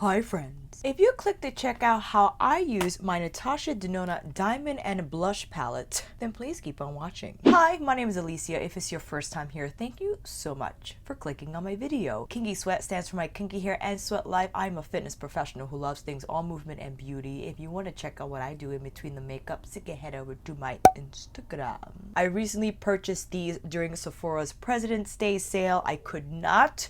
Hi friends. If you click to check out how I use my NATASHA DENONA Diamond and Blush palette, then please keep on watching. Hi, my name is Alicia. If it's your first time here, thank you so much for clicking on my video. Kinky Sweat stands for my kinky hair and sweat life. I'm a fitness professional who loves things all movement and beauty. If you want to check out what I do in between the makeup, so you can head over to my Instagram. I recently purchased these during Sephora's President's Day sale. I could not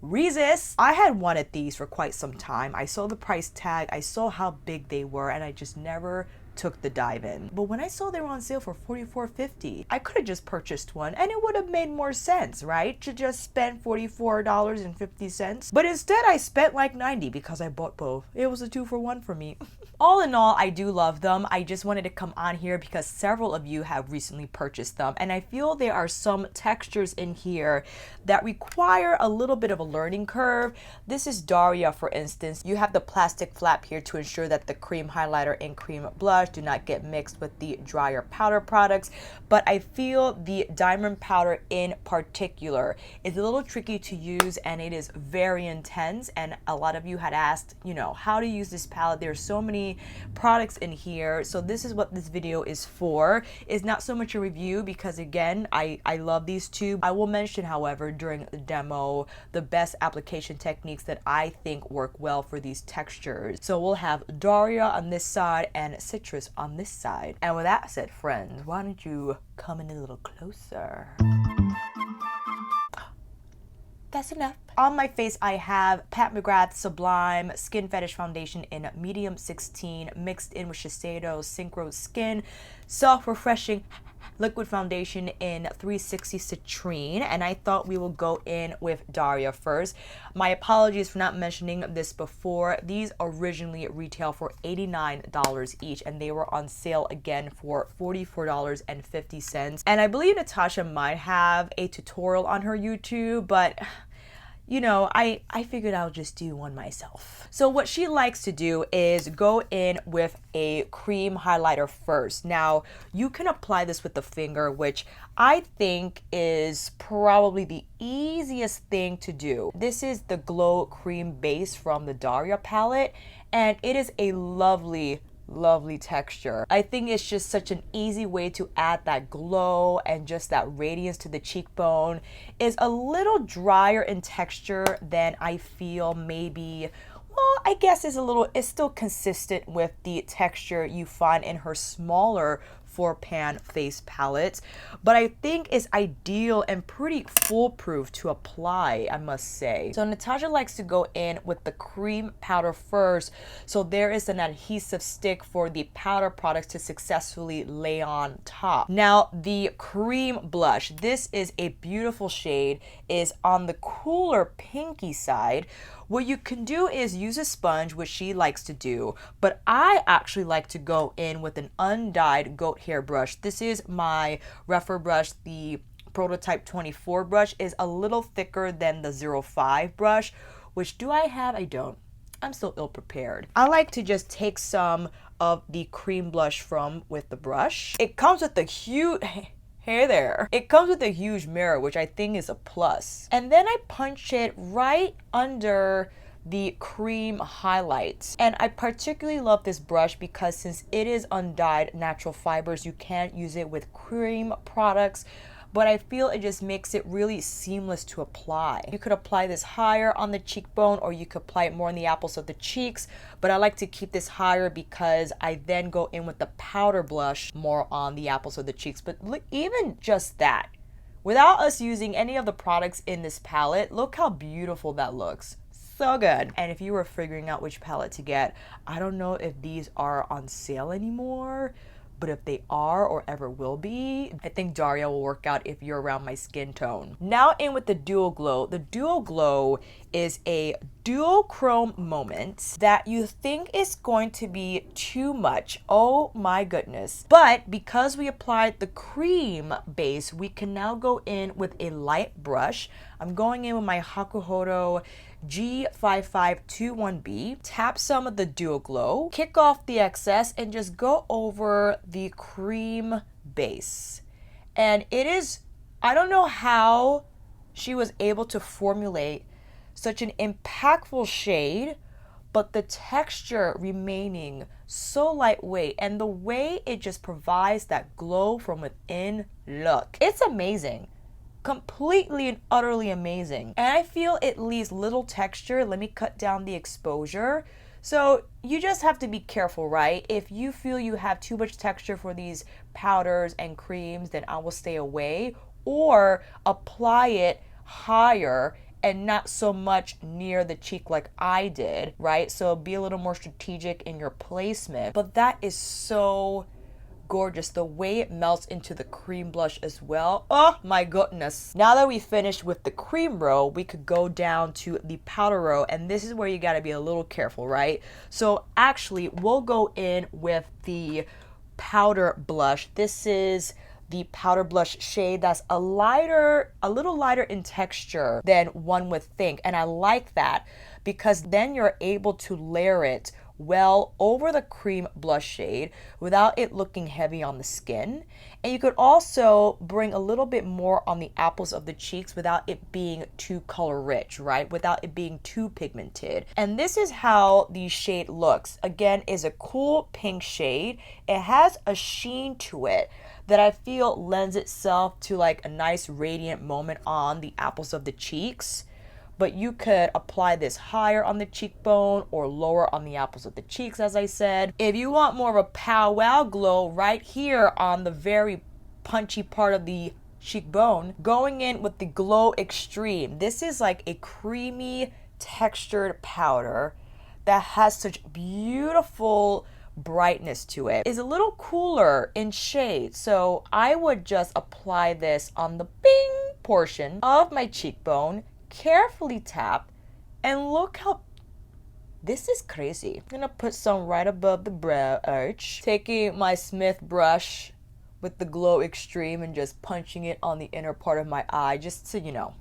resist. I had wanted these for quite some time. I saw the price tag, I saw how big they were, and I just never took the dive in. But when I saw they were on sale for $44.50, I could have just purchased one and it would have made more sense, right? To just spend $44.50. But instead I spent like $90 because I bought both. It was a 2-for-1 for me. All in all, I do love them. I just wanted to come on here because several of you have recently purchased them, and I feel there are some textures in here that require a little bit of a learning curve. This is Darya, for instance. You have the plastic flap here to ensure that the cream highlighter and cream blush do not get mixed with the drier powder products, but I feel the diamond powder in particular is a little tricky to use, and it is very intense. And a lot of you had asked, you know, how to use this palette. There's so many products in here, so this is what this video is for. It's not so much a review because again, I love these two. I will mention, however, during the demo, the best application techniques that I think work well for these textures. So we'll have Darya on this side and Citrus on this side. And with that said, friends, why don't you come in a little closer? That's enough. On my face, I have Pat McGrath Sublime Skin Fetish Foundation in medium 16 mixed in with Shiseido Synchro Skin Soft Refreshing Liquid Foundation in 360 Citrine, and I thought we will go in with Darya first. My apologies for not mentioning this before. These originally retail for $89 each, and they were on sale again for $44.50. And I believe Natasha might have a tutorial on her YouTube, but you know, I figured I'll just do one myself. So what she likes to do is go in with a cream highlighter first. Now, you can apply this with the finger, which I think is probably the easiest thing to do. This is the Glow Cream Base from the Darya palette, and it is a lovely texture. I think it's just such an easy way to add that glow and just that radiance to the cheekbone. Is a little drier in texture than I feel maybe, well, I guess it's still consistent with the texture you find in her smaller 4-pan face palettes, but I think is ideal and pretty foolproof to apply, I must say. So Natasha likes to go in with the cream powder first, so there is an adhesive stick for the powder products to successfully lay on top. Now the cream blush, this is a beautiful shade, is on the cooler pinky side. What you can do is use a sponge, which she likes to do, but I actually like to go in with an undyed goat hair brush. This is my Refer brush. The Prototype 24 brush is a little thicker than the 05 brush, which do I have? I don't. I'm still ill prepared. I like to just take some of the cream blush with the brush. It comes with a huge... Hey there. It comes with a huge mirror, which I think is a plus. And then I punch it right under the cream highlights. And I particularly love this brush because since it is undyed natural fibers, you can't use it with cream products, but I feel it just makes it really seamless to apply. You could apply this higher on the cheekbone, or you could apply it more on the apples of the cheeks, but I like to keep this higher because I then go in with the powder blush more on the apples of the cheeks. But look, even just that, without us using any of the products in this palette, look how beautiful that looks. So good. And if you were figuring out which palette to get, I don't know if these are on sale anymore, but if they are or ever will be, I think Darya will work out if you're around my skin tone. Now in with the Dual Glow. The Dual Glow is a duochrome moment that you think is going to be too much. Oh my goodness. But because we applied the cream base, we can now go in with a light brush. I'm going in with my Hakuhodo G5521B, tap some of the Dual Glow, kick off the excess, and just go over the cream base. And it is, I don't know how she was able to formulate such an impactful shade, but the texture remaining so lightweight, and the way it just provides that glow from within look. It's amazing. Completely and utterly amazing. And I feel it leaves little texture. Let me cut down the exposure. So you just have to be careful, right? If you feel you have too much texture for these powders and creams, then I will stay away, or apply it higher and not so much near the cheek like I did, right? So be a little more strategic in your placement. But that is so gorgeous, the way it melts into the cream blush as well. Oh my goodness. Now that we finished with the cream row, we could go down to the powder row, and this is where you got to be a little careful, right? So actually we'll go in with the powder blush. This is the powder blush shade that's a little lighter in texture than one would think, and I like that because then you're able to layer it well over the cream blush shade without it looking heavy on the skin. And you could also bring a little bit more on the apples of the cheeks without it being too color rich, right? Without it being too pigmented. And this is how the shade looks. Again, is a cool pink shade. It has a sheen to it that I feel lends itself to like a nice radiant moment on the apples of the cheeks. But you could apply this higher on the cheekbone or lower on the apples of the cheeks, as I said. If you want more of a powwow glow right here on the very punchy part of the cheekbone, going in with the Glow Extreme. This is like a creamy textured powder that has such beautiful brightness to it. It's a little cooler in shade, so I would just apply this on the bing portion of my cheekbone, carefully tap, and look how this is crazy. I'm gonna put some right above the brow arch, taking my Smith brush with the Glow Extreme and just punching it on the inner part of my eye just to, you know,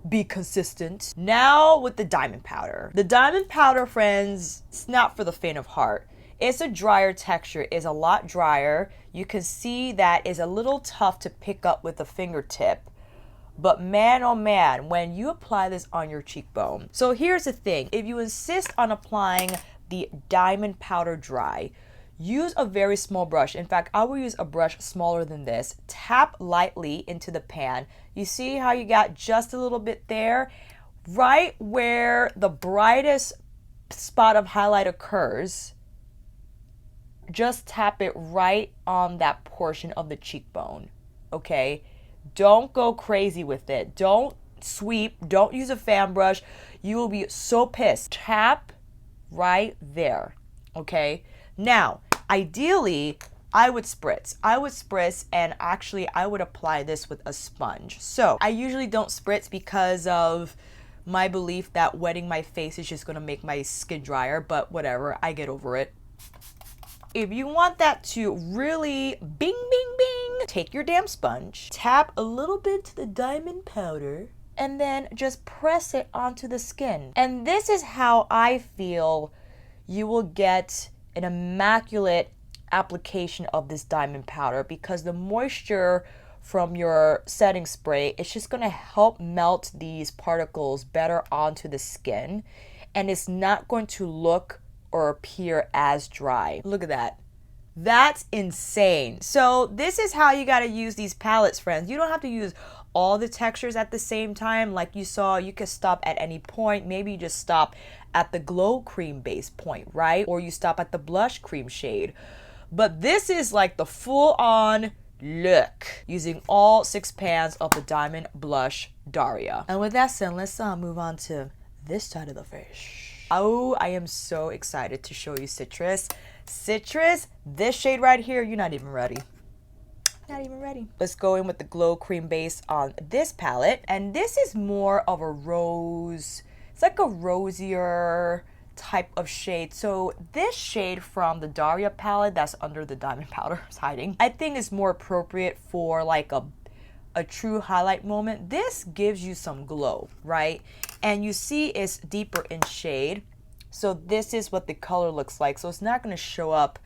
be consistent. Now with the diamond powder. The diamond powder, friends, it's not for the faint of heart. It's a drier texture, it's a lot drier. You can see that it's a little tough to pick up with a fingertip. But man, oh man, when you apply this on your cheekbone. So here's the thing. If you insist on applying the diamond powder dry, use a very small brush. In fact, I will use a brush smaller than this. Tap lightly into the pan. You see how you got just a little bit there? Right where the brightest spot of highlight occurs, just tap it right on that portion of the cheekbone, okay? Don't go crazy with it. Don't sweep. Don't use a fan brush. You will be so pissed. Tap right there, okay? Now, ideally, I would spritz. And actually I would apply this with a sponge. So I usually don't spritz because of my belief that wetting my face is just gonna make my skin drier, but whatever, I get over it. If you want that to really bing, bing, bing, take your damn sponge, tap a little bit to the diamond powder, and then just press it onto the skin. And this is how I feel you will get an immaculate application of this diamond powder, because the moisture from your setting spray, it's just gonna help melt these particles better onto the skin, and it's not going to look or appear as dry. Look at that. That's insane. So this is how you gotta use these palettes, friends. You don't have to use all the textures at the same time. Like you saw, you could stop at any point. Maybe you just stop at the glow cream base point, right? Or you stop at the blush cream shade. But this is like the full-on look using all 6 pans of the Diamond Blush Darya. And with that said, let's move on to this side of the face. Oh, I am so excited to show you Citrus. Citrus, this shade right here, you're not even ready. Not even ready. Let's go in with the glow cream base on this palette. And this is more of a rose. It's like a rosier type of shade. So this shade from the Darya palette that's under the diamond powder is hiding, I think is more appropriate for like a true highlight moment. This gives you some glow, right? And you see it's deeper in shade. So this is what the color looks like. So it's not going to show up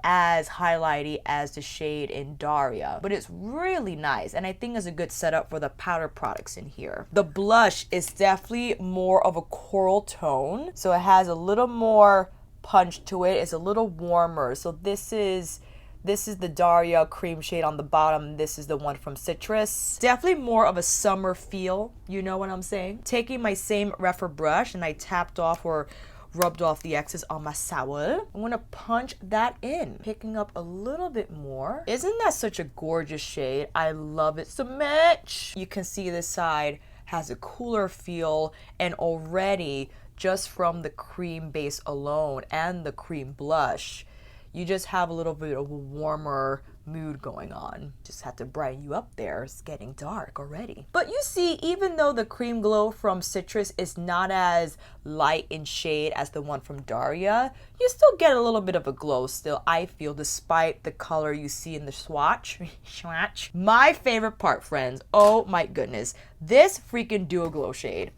as highlighty as the shade in Darya, but it's really nice, and I think it's a good setup for the powder products in here. The blush is definitely more of a coral tone, so it has a little more punch to it. It's a little warmer. So this is the Darya cream shade on the bottom. This is the one from Citrus. Definitely more of a summer feel, you know what I'm saying? Taking my same refer brush, and I tapped off or rubbed off the excess on my sour. I'm gonna punch that in, picking up a little bit more. Isn't that such a gorgeous shade? I love it so much. You can see this side has a cooler feel, and already just from the cream base alone and the cream blush, you just have a little bit of a warmer mood going on. Just had to brighten you up there. It's getting dark already. But you see, even though the cream glow from Citrus is not as light in shade as the one from Darya, you still get a little bit of a glow still, I feel, despite the color you see in the swatch. My favorite part, friends, oh my goodness, this freaking Duo Glow shade.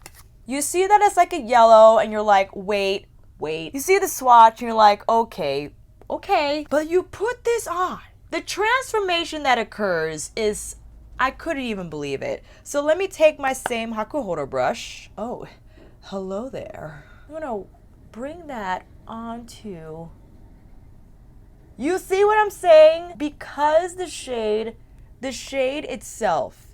You see that it's like a yellow, and you're like, wait. You see the swatch, and you're like, okay. But you put this on. The transformation that occurs is, I couldn't even believe it. So let me take my same Hakuhodo brush. Oh, hello there. I'm gonna bring that onto. You see what I'm saying? Because the shade itself,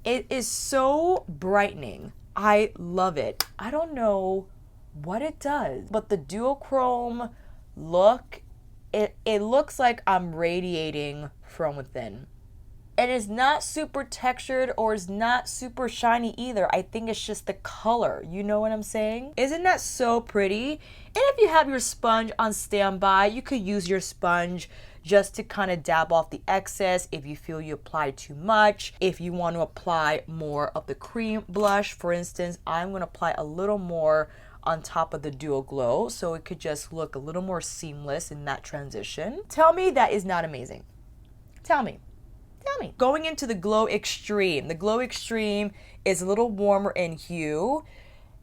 it is so brightening. I love it. I don't know what it does, but the duochrome look, it looks like I'm radiating from within. And it's not super textured or it's not super shiny either. I think it's just the color. You know what I'm saying? Isn't that so pretty? And if you have your sponge on standby, you could use your sponge just to kind of dab off the excess if you feel you applied too much. If you want to apply more of the cream blush, for instance, I'm going to apply a little more on top of the Duo Glow so it could just look a little more seamless in that transition. Tell me that is not amazing. Tell me. Going into the Glow Extreme. The Glow Extreme is a little warmer in hue,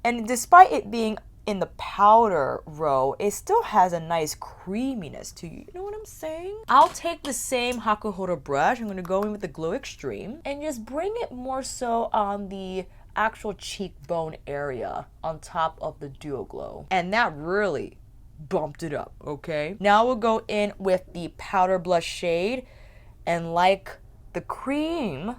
and despite it being in the powder row, it still has a nice creaminess to you. You know what I'm saying? I'll take the same Hakuhodo brush. I'm going to go in with the Glow Extreme and just bring it more so on the actual cheekbone area on top of the Duo Glow. And that really bumped it up, okay? Now we'll go in with the powder blush shade, and like the cream,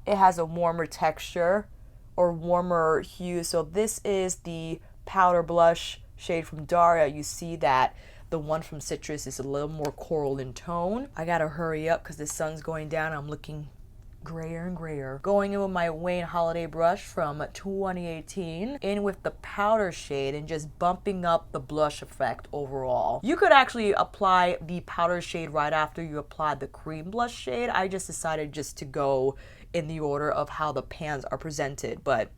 it has a warmer texture or warmer hue. So this is the powder blush shade from Darya. You see that the one from Citrus is a little more coral in tone. I gotta hurry up because the sun's going down. I'm looking grayer and grayer. Going in with my Wayne Holiday brush from 2018, in with the powder shade and just bumping up the blush effect overall. You could actually apply the powder shade right after you apply the cream blush shade. I just decided just to go in the order of how the pans are presented, but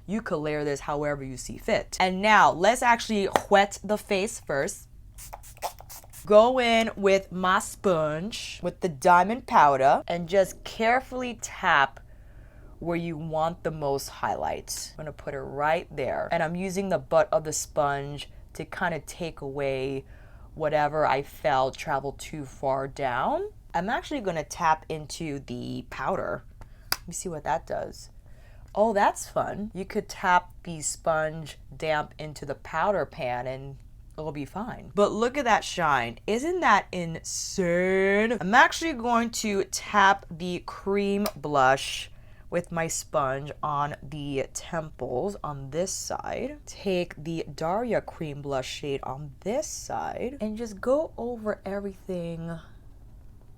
you could layer this however you see fit. And now let's actually wet the face first. Go in with my sponge with the diamond powder and just carefully tap where you want the most highlights. I'm gonna put it right there. And I'm using the butt of the sponge to kind of take away whatever I felt traveled too far down. I'm actually gonna tap into the powder. Let me see what that does. Oh, that's fun. You could tap the sponge damp into the powder pan and it'll be fine. But look at that shine. Isn't that insane? I'm actually going to tap the cream blush with my sponge on the temples on this side. Take the Darya cream blush shade on this side and just go over everything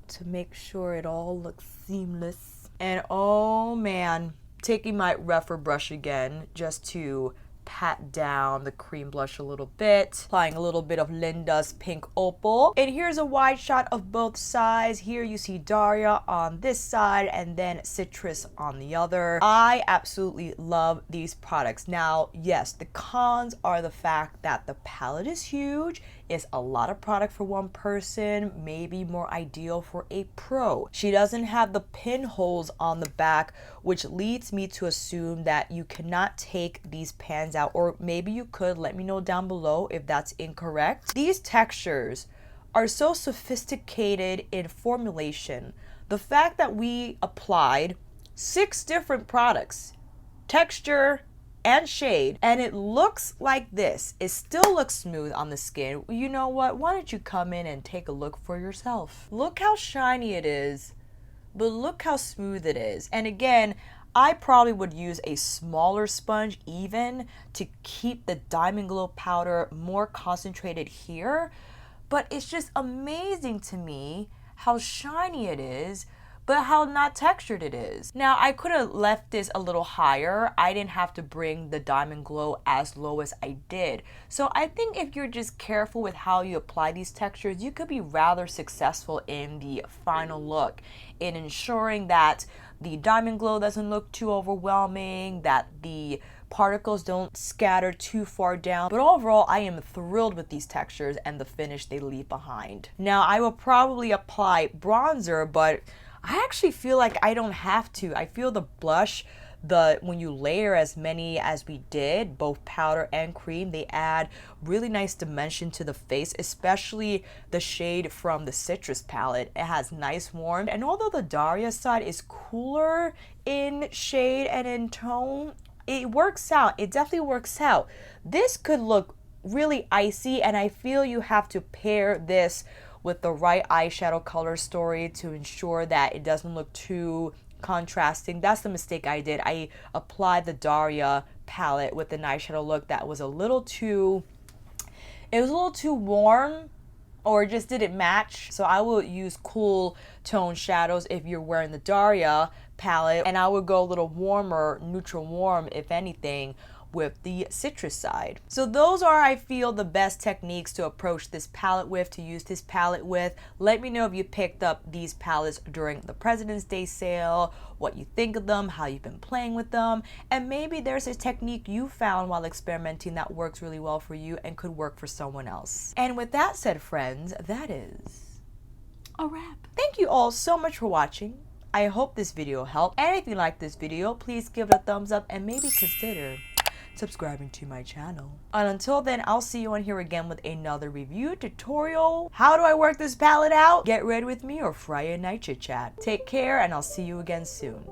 to make sure it all looks seamless. And oh man, taking my refer brush again just to pat down the cream blush a little bit, applying a little bit of Linda's Pink Opal. And here's a wide shot of both sides. Here you see Darya on this side and then Citrus on the other. I absolutely love these products. Now, yes, the cons are the fact that the palette is huge. It's a lot of product for one person, maybe more ideal for a pro. She doesn't have the pinholes on the back, which leads me to assume that you cannot take these pans out, or maybe you could. Let me know down below if that's incorrect. These textures are so sophisticated in formulation. The fact that we applied 6 different products, texture and shade, and it looks like this. It still looks smooth on the skin. You know what? Why don't you come in and take a look for yourself? Look how shiny it is, but look how smooth it is. And again, I probably would use a smaller sponge even to keep the Diamond Glow powder more concentrated here. But it's just amazing to me how shiny it is, but how not textured it is. Now, I could have left this a little higher. I didn't have to bring the Diamond Glow as low as I did. So I think if you're just careful with how you apply these textures, you could be rather successful in the final look, in ensuring that the Diamond Glow doesn't look too overwhelming, that the particles don't scatter too far down. But overall, I am thrilled with these textures and the finish they leave behind. Now, I will probably apply bronzer, but I actually feel like I don't have to. I feel the blush, when you layer as many as we did, both powder and cream, they add really nice dimension to the face, especially the shade from the Citrus palette. It has nice warmth. And although the Darya side is cooler in shade and in tone, it works out. It definitely works out. This could look really icy, and I feel you have to pair this with the right eyeshadow color story to ensure that it doesn't look too contrasting. That's the mistake I did. I applied the Darya palette with an eyeshadow look that was a little too, it was a little too warm, or it just didn't match. So I will use cool tone shadows if you're wearing the Darya palette, and I would go a little warmer, neutral warm if anything, with the Citrus side. So those are, I feel, the best techniques to approach this palette with, to use this palette with. Let me know if you picked up these palettes during the President's Day sale, what you think of them, how you've been playing with them, and maybe there's a technique you found while experimenting that works really well for you and could work for someone else. And with that said, friends, that is a wrap. Thank you all so much for watching. I hope this video helped. And if you like this video, please give it a thumbs up and maybe consider subscribing to my channel. And until then, I'll see you on here again with another review tutorial. How do I work this palette out? Get ready with me or fry a night chit chat. Take care, and I'll see you again soon.